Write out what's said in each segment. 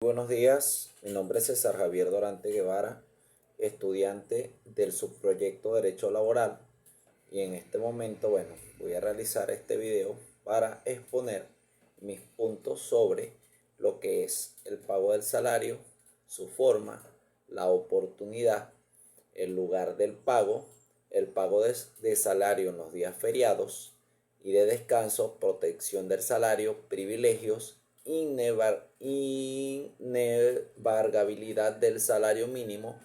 buenos días. Mi nombre es César Javier Dorante Guevara, estudiante del subproyecto Derecho Laboral. Y en este momento, voy a realizar este video para exponer mis puntos sobre lo que es el pago del salario, su forma, la oportunidad, el lugar del pago, el pago de salario en los días feriados y de descanso, protección del salario, privilegios, inembargabilidad del salario mínimo,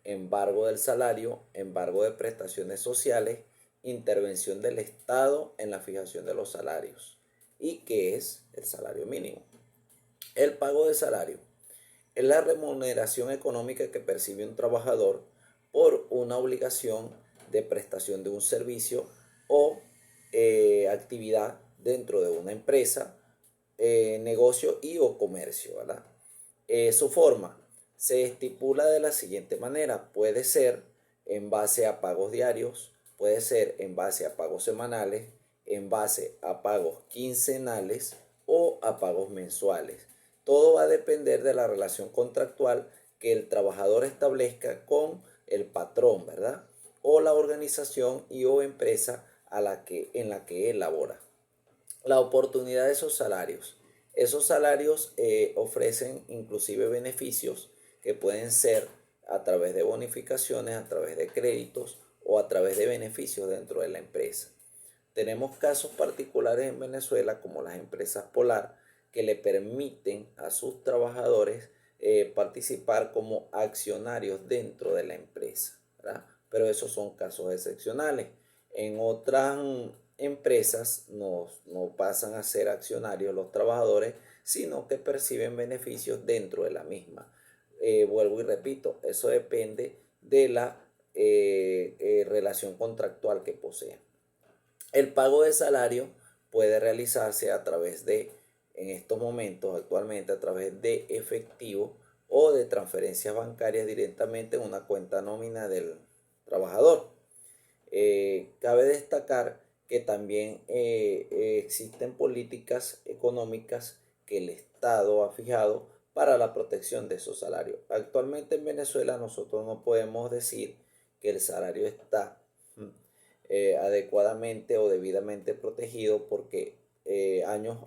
embargo del salario, embargo de prestaciones sociales, intervención del Estado en la fijación de los salarios. ¿Y qué es el salario mínimo? El pago de salario es la remuneración económica que percibe un trabajador por una obligación de prestación de un servicio o actividad dentro de una empresa, negocio y o comercio, ¿verdad? Su forma se estipula de la siguiente manera: puede ser en base a pagos diarios, puede ser en base a pagos semanales, en base a pagos quincenales o a pagos mensuales. Todo va a depender de la relación contractual que el trabajador establezca con el patrón, ¿verdad? O la organización y o empresa en la que él labora. La oportunidad de esos salarios. Esos salarios ofrecen inclusive beneficios que pueden ser a través de bonificaciones, a través de créditos o a través de beneficios dentro de la empresa. Tenemos casos particulares en Venezuela como las empresas Polar que le permiten a sus trabajadores participar como accionarios dentro de la empresa, ¿verdad? Pero esos son casos excepcionales. En otras empresas no pasan a ser accionarios los trabajadores, sino que perciben beneficios dentro de la misma. Vuelvo y repito, eso depende de la relación contractual que poseen. El pago de salario puede realizarse a través de, en estos momentos, actualmente, a través de efectivo o de transferencias bancarias directamente en una cuenta nómina del trabajador. Cabe destacar que también existen políticas económicas que el Estado ha fijado para la protección de esos salarios. Actualmente en Venezuela nosotros no podemos decir que el salario está adecuadamente o debidamente protegido porque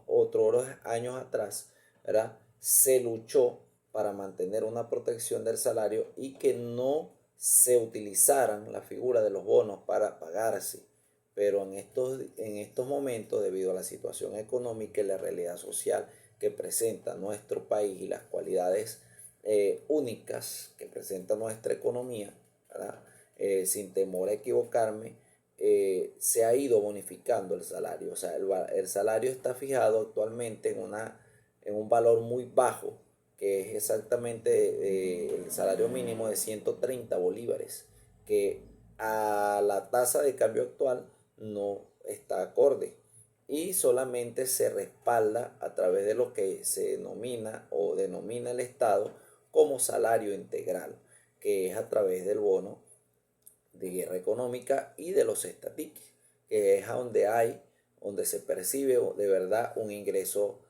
otros años atrás, ¿verdad?, se luchó para mantener una protección del salario y que no se utilizaran la figura de los bonos para pagarse. Pero en estos momentos, debido a la situación económica y la realidad social que presenta nuestro país y las cualidades únicas que presenta nuestra economía, ¿verdad?, sin temor a equivocarme, se ha ido bonificando el salario. O sea, el salario está fijado actualmente en un valor muy bajo, que es exactamente el salario mínimo de 130 bolívares, que a la tasa de cambio actual no está acorde y solamente se respalda a través de lo que se denomina o denomina el Estado como salario integral, que es a través del bono de guerra económica y de los estatiques, que es donde se percibe de verdad un ingreso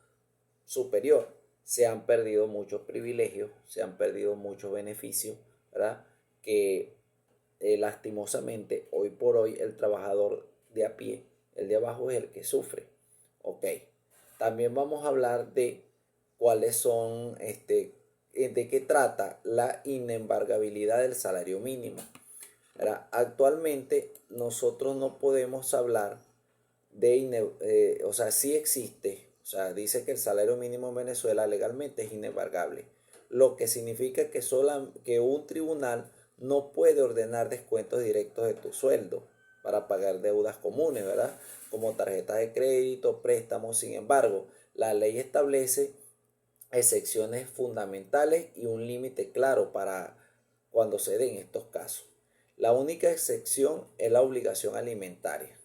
superior. Se han perdido muchos privilegios, se han perdido muchos beneficios, ¿verdad?, que lastimosamente hoy por hoy el trabajador de a pie, el de abajo, es el que sufre. Ok, también vamos a hablar de cuáles son, de qué trata la inembargabilidad del salario mínimo. Actualmente nosotros no podemos hablar o sea, sí existe, o sea, dice que el salario mínimo en Venezuela legalmente es inembargable, lo que significa que un tribunal no puede ordenar descuentos directos de tu sueldo para pagar deudas comunes, ¿verdad?, como tarjetas de crédito, préstamos. Sin embargo, la ley establece excepciones fundamentales y un límite claro para cuando se den estos casos. La única excepción es la obligación alimentaria.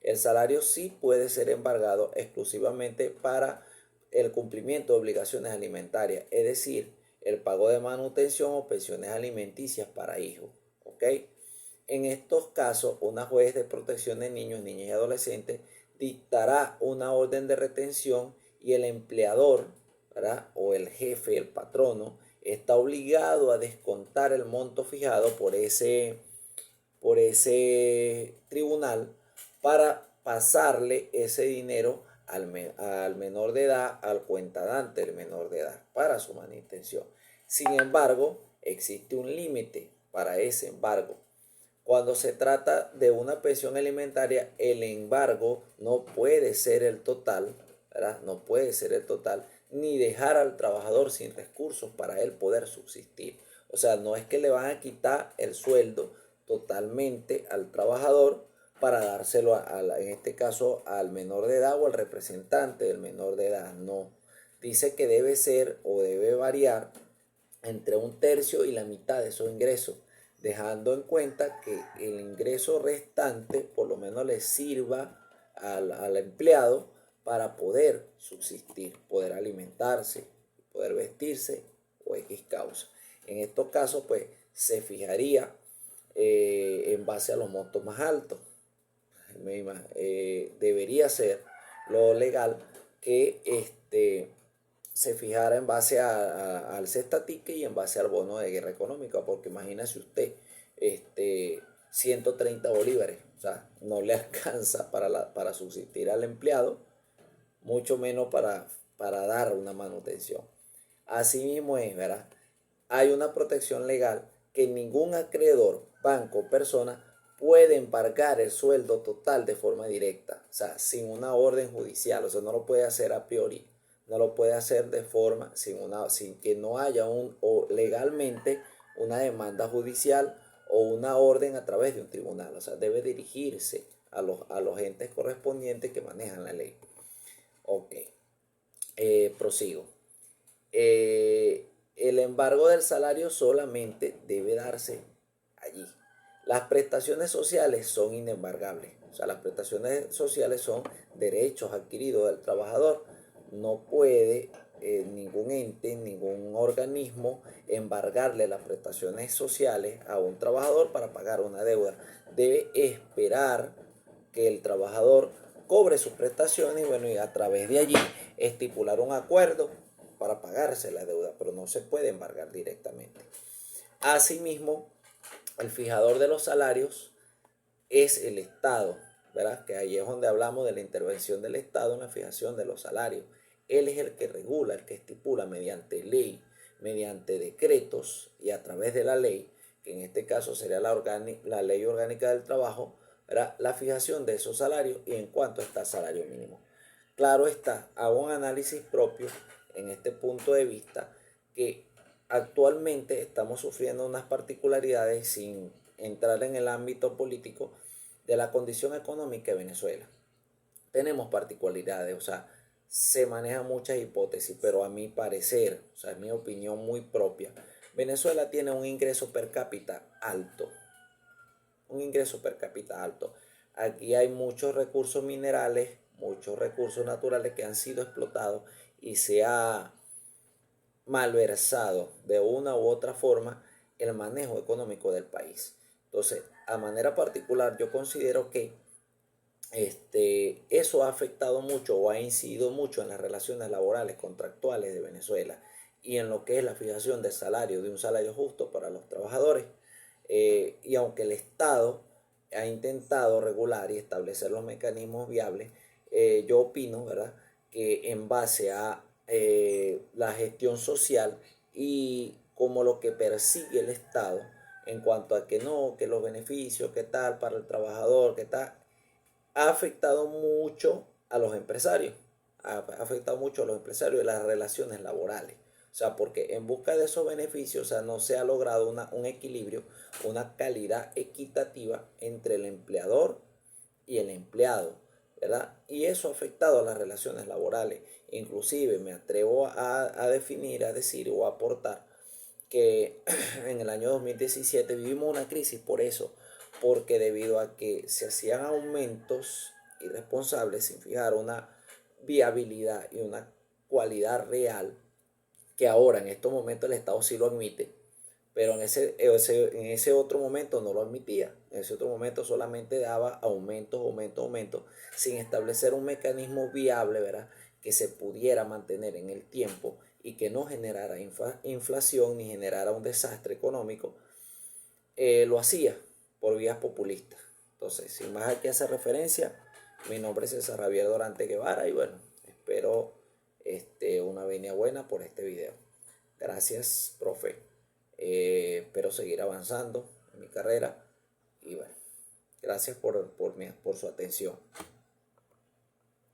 El salario sí puede ser embargado exclusivamente para el cumplimiento de obligaciones alimentarias, es decir, el pago de manutención o pensiones alimenticias para hijos. ¿Ok? En estos casos, una juez de protección de niños, niñas y adolescentes dictará una orden de retención y el empleador, ¿verdad? O el jefe, el patrono, está obligado a descontar el monto fijado por ese tribunal para pasarle ese dinero al menor de edad, al cuentadante del menor de edad, para su manutención. Sin embargo, existe un límite para ese embargo. Cuando se trata de una pensión alimentaria, el embargo no puede ser el total, ¿verdad? No puede ser el total, ni dejar al trabajador sin recursos para él poder subsistir. O sea, no es que le van a quitar el sueldo totalmente al trabajador para dárselo en este caso al menor de edad o al representante del menor de edad. No. Dice que debe ser o debe variar entre un tercio y la mitad de esos ingresos, dejando en cuenta que el ingreso restante por lo menos le sirva al empleado para poder subsistir, poder alimentarse, poder vestirse o X causa. En estos casos, pues se fijaría en base a los montos más altos. Debería ser lo legal que se fijara en base al cestatique y en base al bono de guerra económica, porque imagínese usted, 130 bolívares, o sea, no le alcanza para subsistir al empleado, mucho menos para dar una manutención. Asimismo es, ¿verdad? Hay una protección legal que ningún acreedor, banco o persona puede embargar el sueldo total de forma directa, o sea, sin una orden judicial, o sea, no lo puede hacer a priori, no lo puede hacer de forma sin que no haya o legalmente una demanda judicial o una orden a través de un tribunal, o sea, debe dirigirse a los entes correspondientes que manejan la ley. Ok, prosigo. El embargo del salario solamente debe darse allí. Las prestaciones sociales son inembargables. O sea, las prestaciones sociales son derechos adquiridos del trabajador. No puede ningún ente, ningún organismo embargarle las prestaciones sociales a un trabajador para pagar una deuda. Debe esperar que el trabajador cobre sus prestaciones y bueno, y a través de allí estipular un acuerdo para pagarse la deuda, pero no se puede embargar directamente. Asimismo, el fijador de los salarios es el Estado, ¿verdad? Que ahí es donde hablamos de la intervención del Estado en la fijación de los salarios. Él es el que regula, el que estipula mediante ley, mediante decretos y a través de la ley, que en este caso sería la ley orgánica del trabajo, ¿verdad? La fijación de esos salarios y en cuanto está el salario mínimo. Claro está, hago un análisis propio en este punto de vista que actualmente estamos sufriendo unas particularidades sin entrar en el ámbito político de la condición económica de Venezuela. Tenemos particularidades, o sea, se manejan muchas hipótesis, pero a mi parecer, o sea, es mi opinión muy propia, Venezuela tiene un ingreso per cápita alto, un ingreso per cápita alto. Aquí hay muchos recursos minerales, muchos recursos naturales que han sido explotados y se ha malversado de una u otra forma el manejo económico del país. Entonces, a manera particular, yo considero que eso ha afectado mucho o ha incidido mucho en las relaciones laborales contractuales de Venezuela y en lo que es la fijación del salario, de un salario justo para los trabajadores. Y aunque el Estado ha intentado regular y establecer los mecanismos viables, yo opino, ¿verdad?, que en base a la gestión social y como lo que persigue el Estado en cuanto a que no, que los beneficios, que tal para el trabajador, que tal, ha afectado mucho a los empresarios, ha afectado mucho a los empresarios y las relaciones laborales. O sea, porque en busca de esos beneficios, o sea, no se ha logrado un equilibrio, una calidad equitativa entre el empleador y el empleado, ¿verdad? Y eso ha afectado a las relaciones laborales. Inclusive me atrevo a definir, a decir o a aportar que en el año 2017 vivimos una crisis por eso, porque debido a que se hacían aumentos irresponsables sin fijar una viabilidad y una cualidad real, que ahora en estos momentos el Estado sí lo admite, pero en ese otro momento no lo admitía. En ese otro momento solamente daba aumentos, aumentos, aumentos, sin establecer un mecanismo viable, ¿verdad?, que se pudiera mantener en el tiempo y que no generara inflación ni generara un desastre económico, lo hacía por vías populistas. Entonces, sin más que hacer referencia, mi nombre es César Javier Dorante Guevara y bueno, espero una venia buena por este video. Gracias, profe. Espero seguir avanzando en mi carrera y bueno, gracias por su atención.